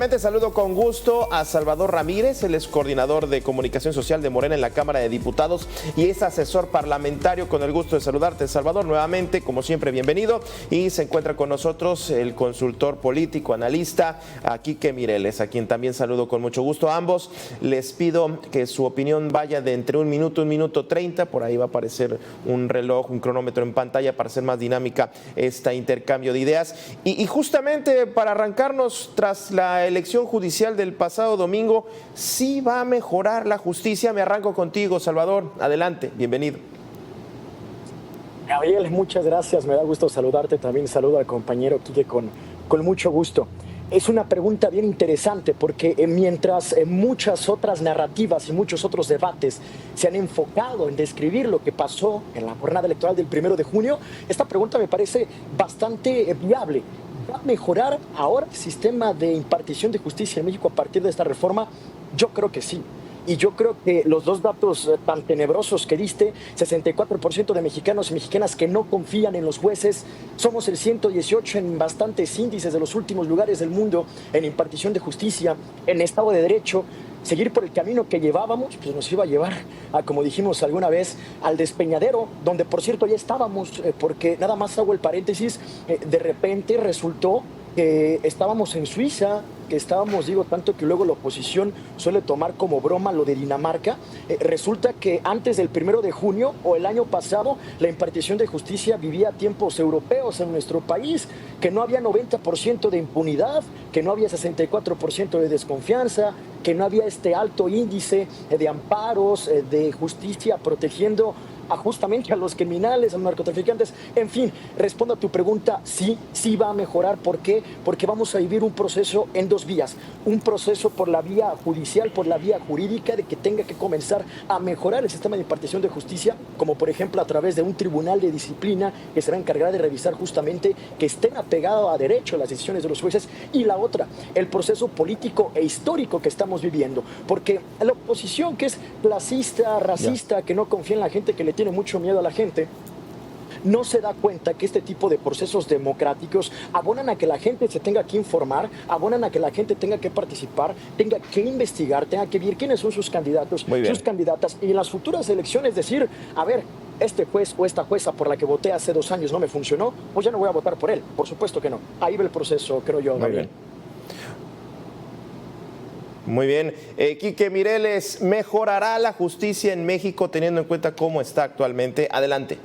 rápidamente saludo con gusto a Salvador Ramírez, él es coordinador de comunicación social de Morena en la Cámara de Diputados y es asesor parlamentario. Con el gusto de saludarte, Salvador, nuevamente, como siempre, bienvenido. Y se encuentra con nosotros el consultor político, analista, Quique Mireles, a quien también saludo con mucho gusto. A ambos les pido que su opinión vaya de entre un minuto 30, por ahí va a aparecer un reloj, un cronómetro en pantalla para hacer más dinámica este intercambio de ideas. Y justamente para arrancarnos, tras la elección judicial del pasado domingo, ¿sí va a mejorar la justicia? Me arranco contigo, Salvador. Adelante, bienvenido. Gabriel, muchas gracias. Me da gusto saludarte. También saludo al compañero Quique con mucho gusto. Es una pregunta bien interesante porque mientras muchas otras narrativas y muchos otros debates se han enfocado en describir lo que pasó en la jornada electoral del 1 de junio, esta pregunta me parece bastante viable. ¿Va a mejorar ahora el sistema de impartición de justicia en México a partir de esta reforma? Yo creo que sí. Y yo creo que los dos datos tan tenebrosos que diste, 64% de mexicanos y mexicanas que no confían en los jueces, somos el 118 en bastantes índices de los últimos lugares del mundo en impartición de justicia, en Estado de Derecho. Seguir por el camino que llevábamos, pues nos iba a llevar a, como dijimos alguna vez, al despeñadero, donde por cierto ya estábamos, porque nada más hago el paréntesis, de repente resultó que estábamos en Suiza, que estábamos, digo, tanto que luego la oposición suele tomar como broma lo de Dinamarca. Resulta que antes del 1 de junio o el año pasado, la impartición de justicia vivía tiempos europeos en nuestro país, que no había 90% de impunidad, que no había 64% de desconfianza, que no había este alto índice de amparos, de justicia protegiendo justamente a los criminales, a los narcotraficantes. En fin, respondo a tu pregunta, sí va a mejorar. ¿Por qué? Porque vamos a vivir un proceso en dos vías. Un proceso por la vía judicial, por la vía jurídica, de que tenga que comenzar a mejorar el sistema de impartición de justicia, como por ejemplo a través de un tribunal de disciplina que será encargado de revisar justamente que estén apegados a derecho las decisiones de los jueces. Y la otra, el proceso político e histórico que estamos viviendo. Porque la oposición, que es clasista, racista, que no confía en la gente, que le tiene mucho miedo a la gente, no se da cuenta que este tipo de procesos democráticos abonan a que la gente se tenga que informar, abonan a que la gente tenga que participar, tenga que investigar, tenga que ver quiénes son sus candidatos, sus candidatas, y en las futuras elecciones decir, a ver, este juez o esta jueza por la que voté hace 2 años no me funcionó, pues ya no voy a votar por él. Por supuesto que no. Ahí va el proceso, creo yo, Gabriel. Muy bien. Quique Mireles, ¿mejorará la justicia en México teniendo en cuenta cómo está actualmente? Adelante.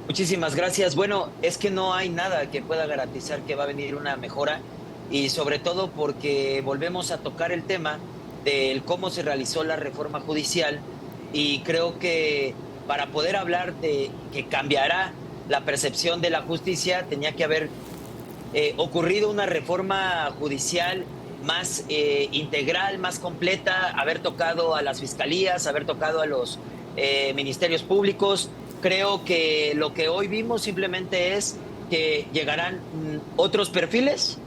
Muchísimas gracias. Bueno, es que no hay nada que pueda garantizar que va a venir una mejora, y sobre todo porque volvemos a tocar el tema del cómo se realizó la reforma judicial, y creo que para poder hablar de que cambiará la percepción de la justicia tenía que haber ocurrido una reforma judicial más integral, más completa, haber tocado a las fiscalías, haber tocado a los ministerios públicos. Creo que lo que hoy vimos simplemente es que llegarán otros perfiles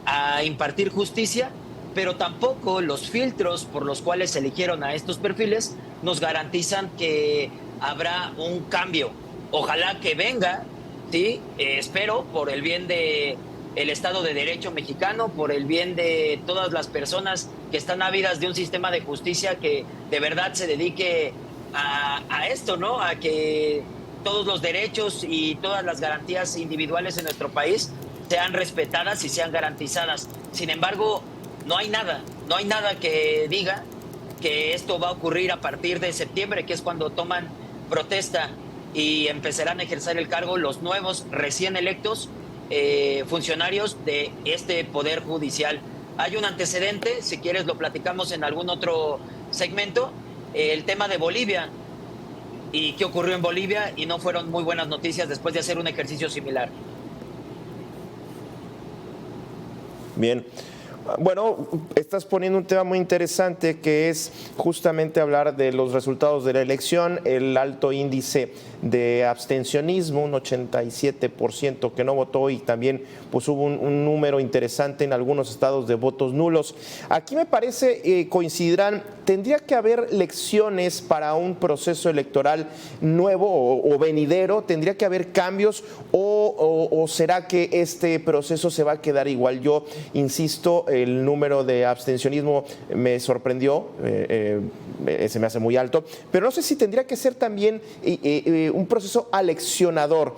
a impartir justicia, pero tampoco los filtros por los cuales se eligieron a estos perfiles nos garantizan que habrá un cambio. Ojalá que venga, ¿sí? Espero, por el bien de el Estado de Derecho mexicano, por el bien de todas las personas que están ávidas de un sistema de justicia que de verdad se dedique a esto, ¿no? A que todos los derechos y todas las garantías individuales en nuestro país sean respetadas y sean garantizadas. Sin embargo, no hay nada que diga que esto va a ocurrir a partir de septiembre, que es cuando toman protesta y empezarán a ejercer el cargo los nuevos recién electos funcionarios de este Poder Judicial. Hay un antecedente, si quieres lo platicamos en algún otro segmento, el tema de Bolivia y qué ocurrió en Bolivia, y no fueron muy buenas noticias después de hacer un ejercicio similar. Bien. Bueno, estás poniendo un tema muy interesante que es justamente hablar de los resultados de la elección, el alto índice de abstencionismo, un 87% que no votó y también pues hubo un número interesante en algunos estados de votos nulos. Aquí me parece coincidirán, tendría que haber lecciones para un proceso electoral nuevo o venidero, tendría que haber cambios o será que este proceso se va a quedar igual. Yo insisto, el número de abstencionismo me sorprendió, se me hace muy alto, pero no sé si tendría que ser también un proceso aleccionador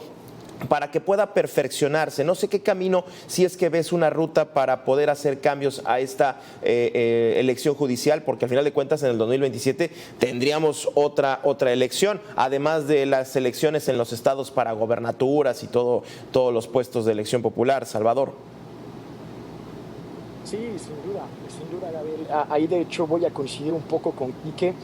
para que pueda perfeccionarse. No sé qué camino, si es que ves una ruta para poder hacer cambios a esta elección judicial, porque al final de cuentas en el 2027 tendríamos otra elección, además de las elecciones en los estados para gobernaturas y todos los puestos de elección popular. Salvador. Sí, sin duda, Gabriel. Ahí de hecho voy a coincidir un poco con Quique.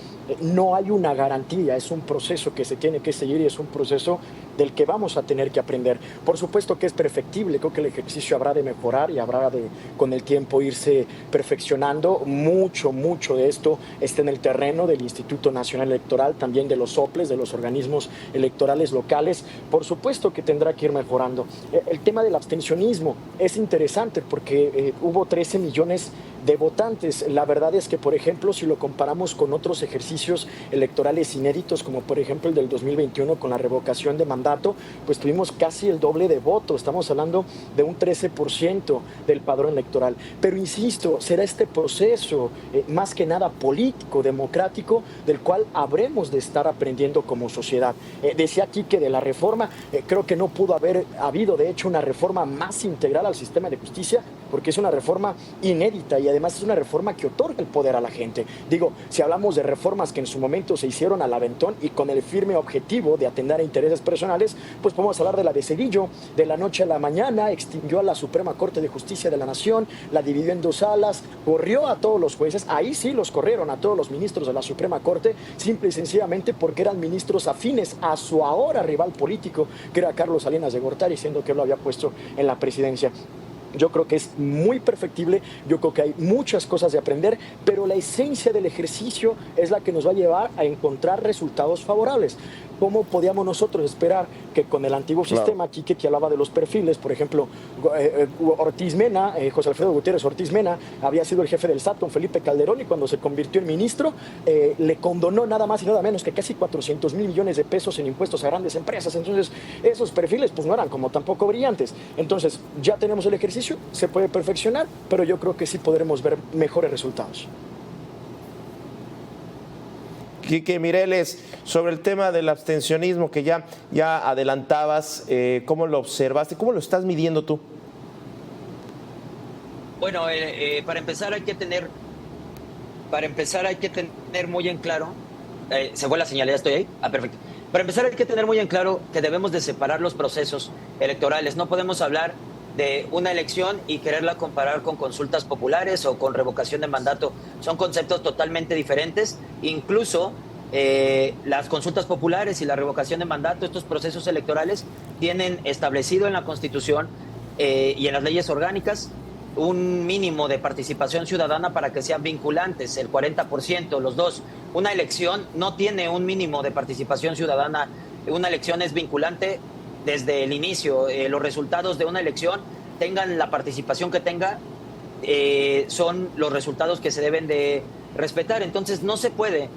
No hay una garantía, es un proceso que se tiene que seguir y es un proceso del que vamos a tener que aprender. Por supuesto que es perfectible, creo que el ejercicio habrá de mejorar y habrá de con el tiempo irse perfeccionando. Mucho de esto está en el terreno del Instituto Nacional Electoral, también de los soples, de los organismos electorales locales. Por supuesto que tendrá que ir mejorando. El tema del abstencionismo es interesante porque hubo 13 millones de votantes. La verdad es que, por ejemplo, si lo comparamos con otros ejercicios electorales inéditos, como por ejemplo el del 2021 con la revocación de mandato, pues tuvimos casi el doble de votos. Estamos hablando de un 13% del padrón electoral. Pero insisto, será este proceso más que nada político, democrático, del cual habremos de estar aprendiendo como sociedad. Decía aquí que de la reforma, creo que no pudo haber habido, de hecho, una reforma más integral al sistema de justicia, porque es una reforma inédita y además es una reforma que otorga el poder a la gente. Digo, si hablamos de reformas que en su momento se hicieron al aventón y con el firme objetivo de atender a intereses personales, pues podemos hablar de la de Cedillo. De la noche a la mañana extinguió a la Suprema Corte de Justicia de la Nación, la dividió en dos salas, corrió a todos los jueces, ahí sí los corrieron a todos los ministros de la Suprema Corte, simple y sencillamente porque eran ministros afines a su ahora rival político, que era Carlos Salinas de Gortari, siendo que él lo había puesto en la presidencia. Yo creo que es muy perfectible, yo creo que hay muchas cosas de aprender, pero la esencia del ejercicio es la que nos va a llevar a encontrar resultados favorables. ¿Cómo podíamos nosotros esperar que con el antiguo sistema, Quique, que hablaba de los perfiles, por ejemplo, Ortiz Mena, José Alfredo Gutiérrez Ortiz Mena, había sido el jefe del SAT con Felipe Calderón y cuando se convirtió en ministro, le condonó nada más y nada menos que casi 400,000 millones de pesos en impuestos a grandes empresas? Entonces, esos perfiles pues no eran como tampoco brillantes. Entonces, ya tenemos el ejercicio, se puede perfeccionar, pero yo creo que sí podremos ver mejores resultados. Quique Mireles, sobre el tema del abstencionismo que ya adelantabas, ¿cómo lo observaste? ¿Cómo lo estás midiendo tú? Bueno, para empezar hay que tener muy en claro, ¿se fue la señal? ¿Ya estoy ahí? Perfecto. Para empezar hay que tener muy en claro que debemos de separar los procesos electorales. No podemos hablar de una elección y quererla comparar con consultas populares o con revocación de mandato. Son conceptos totalmente diferentes. Incluso las consultas populares y la revocación de mandato, estos procesos electorales, tienen establecido en la Constitución y en las leyes orgánicas un mínimo de participación ciudadana para que sean vinculantes, el 40%, los dos. Una elección no tiene un mínimo de participación ciudadana, una elección es vinculante desde el inicio. Los resultados de una elección, tengan la participación que tenga, son los resultados que se deben de respetar. Entonces no se puede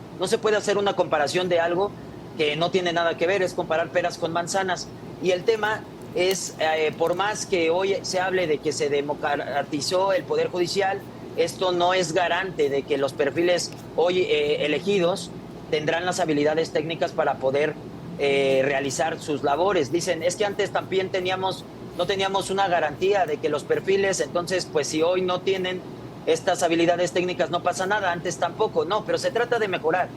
hacer una comparación de algo que no tiene nada que ver, es comparar peras con manzanas. Y el tema es, por más que hoy se hable de que se democratizó el Poder Judicial, esto no es garante de que los perfiles hoy elegidos tendrán las habilidades técnicas para poder realizar sus labores. Dicen, es que antes también no teníamos una garantía de que los perfiles, entonces pues si hoy no tienen estas habilidades técnicas no pasa nada, antes tampoco. No, pero se trata de mejorar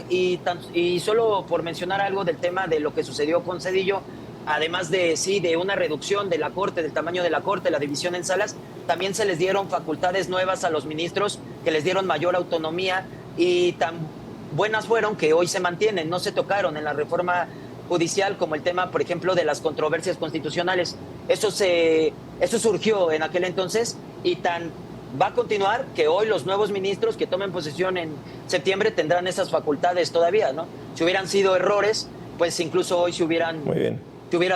y solo por mencionar algo del tema de lo que sucedió con Cedillo, además de una reducción de la Corte, del tamaño de la Corte, la división en salas, también se les dieron facultades nuevas a los ministros que les dieron mayor autonomía y tan buenas fueron que hoy se mantienen, no se tocaron en la reforma judicial, como el tema, por ejemplo, de las controversias constitucionales. Eso se Eso surgió en aquel entonces y tan va a continuar que hoy los nuevos ministros que tomen posesión en septiembre tendrán esas facultades todavía, ¿no? Si hubieran sido errores, pues incluso hoy se hubieran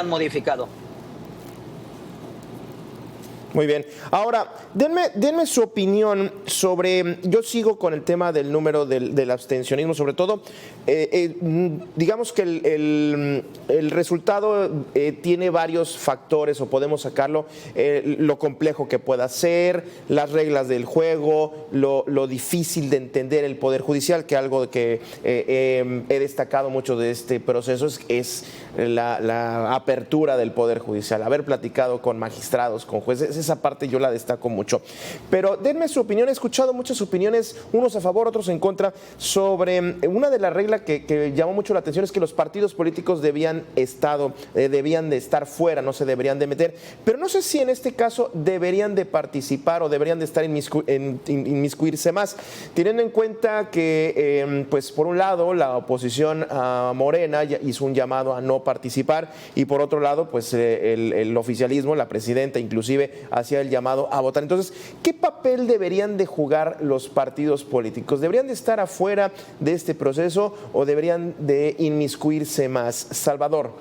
modificado. Muy bien. Ahora, denme su opinión sobre, yo sigo con el tema del número del abstencionismo, sobre todo, digamos que el resultado tiene varios factores, o podemos sacarlo, lo complejo que pueda ser, las reglas del juego, lo difícil de entender el Poder Judicial, que algo que he destacado mucho de este proceso es la apertura del Poder Judicial, haber platicado con magistrados, con jueces, esa parte yo la destaco mucho. Pero denme su opinión, he escuchado muchas opiniones, unos a favor, otros en contra, sobre una de las reglas que llamó mucho la atención, es que los partidos políticos debían de estar fuera, no se deberían de meter, pero no sé si en este caso deberían de participar o deberían de estar inmiscuirse más, teniendo en cuenta que, pues por un lado, la oposición a Morena hizo un llamado a no participar, y por otro lado, pues el oficialismo, la presidenta inclusive, hacía el llamado a votar. Entonces, ¿qué papel deberían de jugar los partidos políticos? ¿Deberían de estar afuera de este proceso o deberían de inmiscuirse más? Salvador.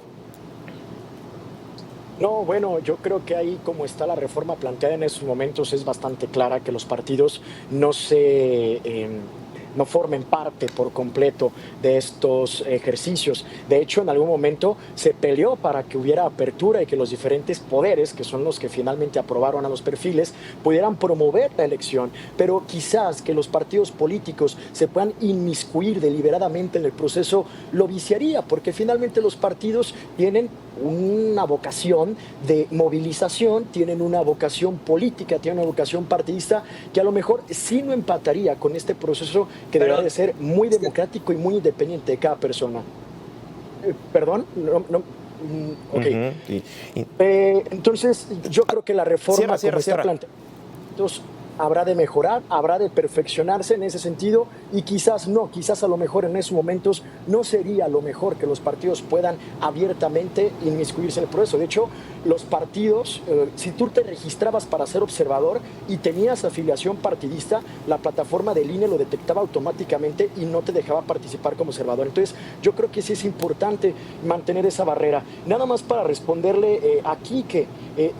No, bueno, yo creo que ahí como está la reforma planteada en estos momentos es bastante clara que los partidos no formen parte por completo de estos ejercicios. De hecho, en algún momento se peleó para que hubiera apertura y que los diferentes poderes, que son los que finalmente aprobaron a los perfiles, pudieran promover la elección, pero quizás que los partidos políticos se puedan inmiscuir deliberadamente en el proceso lo viciaría, porque finalmente los partidos tienen una vocación de movilización, tienen una vocación política, tienen una vocación partidista que a lo mejor sí no empataría con este proceso que deberá de ser muy democrático y muy independiente de cada persona. ¿Perdón? Ok. Entonces, yo creo que la reforma como está planteada habrá de mejorar, habrá de perfeccionarse en ese sentido, y quizás a lo mejor en esos momentos no sería lo mejor que los partidos puedan abiertamente inmiscuirse en el proceso. De hecho, los partidos, si tú te registrabas para ser observador y tenías afiliación partidista, la plataforma del INE lo detectaba automáticamente y no te dejaba participar como observador. Entonces, yo creo que sí es importante mantener esa barrera. Nada más para responderle a Quique.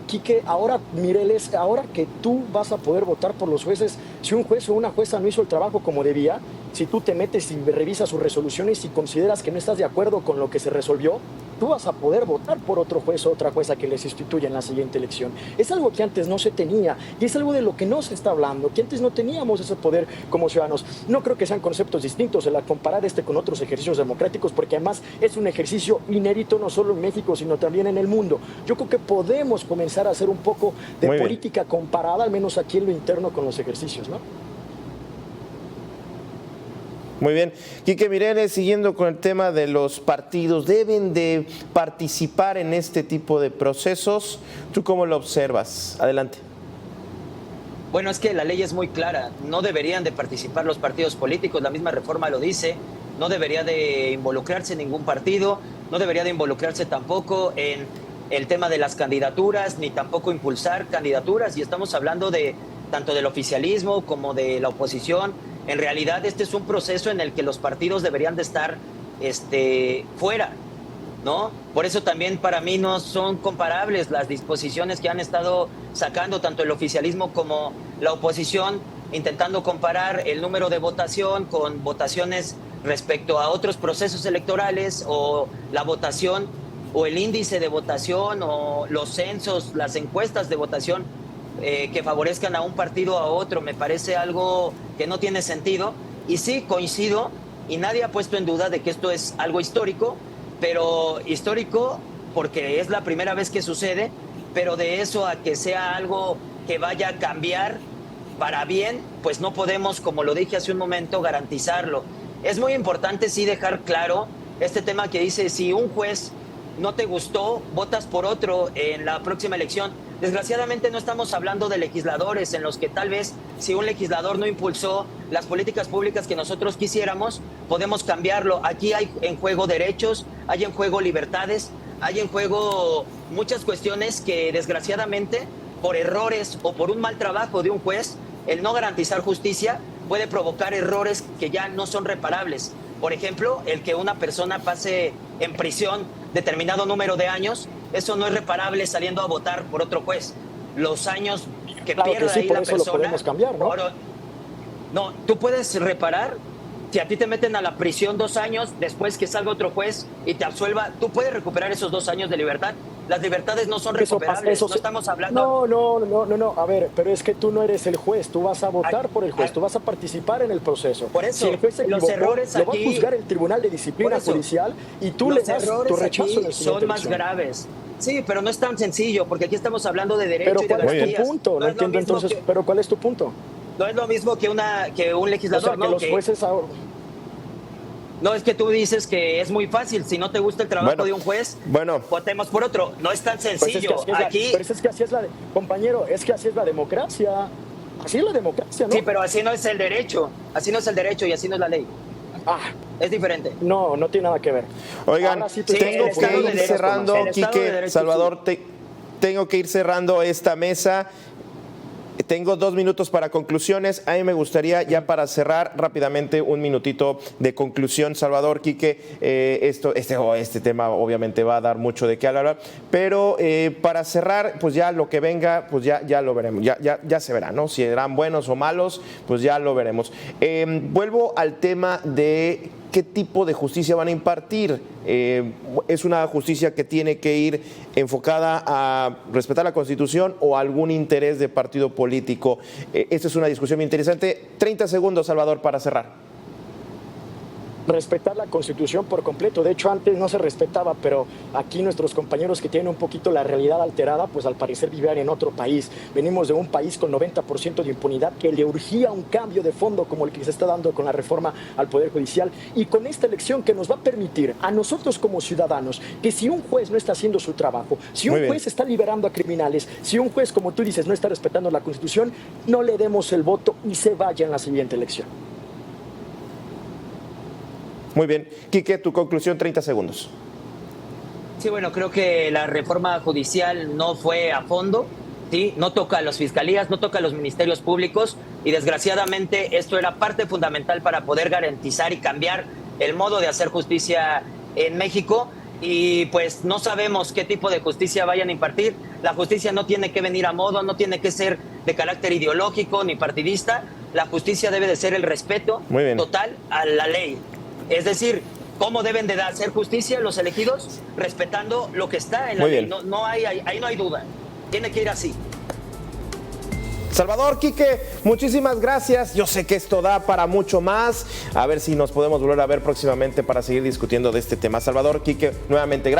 Quique, ahora, Mireles, ahora que tú vas a poder votar por los jueces, si un juez o una jueza no hizo el trabajo como debía, si tú te metes y revisas sus resoluciones y consideras que no estás de acuerdo con lo que se resolvió, tú vas a poder votar por otro juez o otra jueza que les sustituya en la siguiente elección. Es algo que antes no se tenía y es algo de lo que no se está hablando, que antes no teníamos ese poder como ciudadanos. No creo que sean conceptos distintos el comparar con otros ejercicios democráticos, porque además es un ejercicio inédito no solo en México, sino también en el mundo. Yo creo que podemos comenzar a hacer un poco de política comparada, al menos aquí en lo interno, con los ejercicios, ¿no? Muy bien. Quique Mireles, siguiendo con el tema de los partidos, ¿deben de participar en este tipo de procesos? ¿Tú cómo lo observas? Adelante. Bueno, es que la ley es muy clara. No deberían de participar los partidos políticos, la misma reforma lo dice. No debería de involucrarse ningún partido, no debería de involucrarse tampoco en el tema de las candidaturas, ni tampoco impulsar candidaturas. Y estamos hablando de tanto del oficialismo como de la oposición. En realidad este es un proceso en el que los partidos deberían de estar fuera, ¿no? Por eso también para mí no son comparables las disposiciones que han estado sacando tanto el oficialismo como la oposición, intentando comparar el número de votación con votaciones respecto a otros procesos electorales, o la votación o el índice de votación o los censos, las encuestas de votación que favorezcan a un partido o a otro. Me parece algo que no tiene sentido, y sí coincido, y nadie ha puesto en duda de que esto es algo histórico, pero histórico porque es la primera vez que sucede, pero de eso a que sea algo que vaya a cambiar para bien, pues no podemos, como lo dije hace un momento, garantizarlo. Es muy importante sí dejar claro este tema que dice, si un juez no te gustó, votas por otro en la próxima elección. Desgraciadamente no estamos hablando de legisladores en los que tal vez si un legislador no impulsó las políticas públicas que nosotros quisiéramos, podemos cambiarlo. Aquí hay en juego derechos, hay en juego libertades, hay en juego muchas cuestiones que desgraciadamente por errores o por un mal trabajo de un juez, el no garantizar justicia puede provocar errores que ya no son reparables. Por ejemplo, el que una persona pase en prisión determinado número de años, eso no es reparable saliendo a votar por otro juez. Los años que Claro pierda que sí, ahí por la eso persona... lo podemos cambiar, ¿no? No, tú puedes reparar. Si a ti te meten a la prisión 2 años, después que salga otro juez y te absuelva, tú puedes recuperar esos 2 años de libertad. Las libertades no son recuperables, no estamos hablando... No, a ver, pero es que tú no eres el juez, tú vas a votar por el juez, tú vas a participar en el proceso. Por eso, si el juez se equivocó, los errores lo va a aquí... juzgar el Tribunal de Disciplina Judicial y tú le das tu rechazo en el son más graves. Sí, pero no es tan sencillo, porque aquí estamos hablando de derecho y de garantías. ¿Pero cuál es tu punto? No entiendo entonces, pero ¿cuál es tu punto? No es lo mismo que un legislador, o sea, que ¿no? los jueces ahora... No, es que tú dices que es muy fácil. Si no te gusta el trabajo de un juez, votemos por otro. No es tan sencillo. Pero es que así es compañero, es que así es la democracia. Así es la democracia, ¿no? Sí, pero así no es el derecho. Así no es el derecho y así no es la ley. Es diferente. No tiene nada que ver. Oigan, tengo que ir cerrando, Quique, Salvador, tengo que ir cerrando esta mesa. Tengo 2 minutos para conclusiones. A mí me gustaría, ya para cerrar rápidamente, un minutito de conclusión. Salvador, Quique, este tema obviamente va a dar mucho de qué hablar, pero para cerrar, pues ya lo que venga, pues ya lo veremos, ya se verá, ¿no? Si serán buenos o malos, pues ya lo veremos. Vuelvo al tema de qué tipo de justicia van a impartir. ¿Es una justicia que tiene que ir enfocada a respetar la Constitución o algún interés de partido político? Esta es una discusión muy interesante. 30 segundos, Salvador, para cerrar. Respetar la Constitución por completo. De hecho, antes no se respetaba, pero aquí nuestros compañeros que tienen un poquito la realidad alterada, pues al parecer vivían en otro país. Venimos de un país con 90% de impunidad que le urgía un cambio de fondo como el que se está dando con la reforma al Poder Judicial y con esta elección que nos va a permitir a nosotros como ciudadanos que si un juez no está haciendo su trabajo, si un juez está liberando a criminales, si un juez, como tú dices, no está respetando la Constitución, no le demos el voto y se vaya en la siguiente elección. Muy bien. Quique, tu conclusión, 30 segundos. Sí, bueno, creo que la reforma judicial no fue a fondo, ¿sí? No toca a las fiscalías, no toca a los ministerios públicos y desgraciadamente esto era parte fundamental para poder garantizar y cambiar el modo de hacer justicia en México y pues no sabemos qué tipo de justicia vayan a impartir. La justicia no tiene que venir a modo, no tiene que ser de carácter ideológico ni partidista. La justicia debe de ser el respeto total a la ley. Es decir, ¿cómo deben de hacer justicia los elegidos? Respetando lo que está en la ley. Ahí no hay duda. Tiene que ir así. Salvador, Quique, muchísimas gracias. Yo sé que esto da para mucho más. A ver si nos podemos volver a ver próximamente para seguir discutiendo de este tema. Salvador, Quique, nuevamente gracias.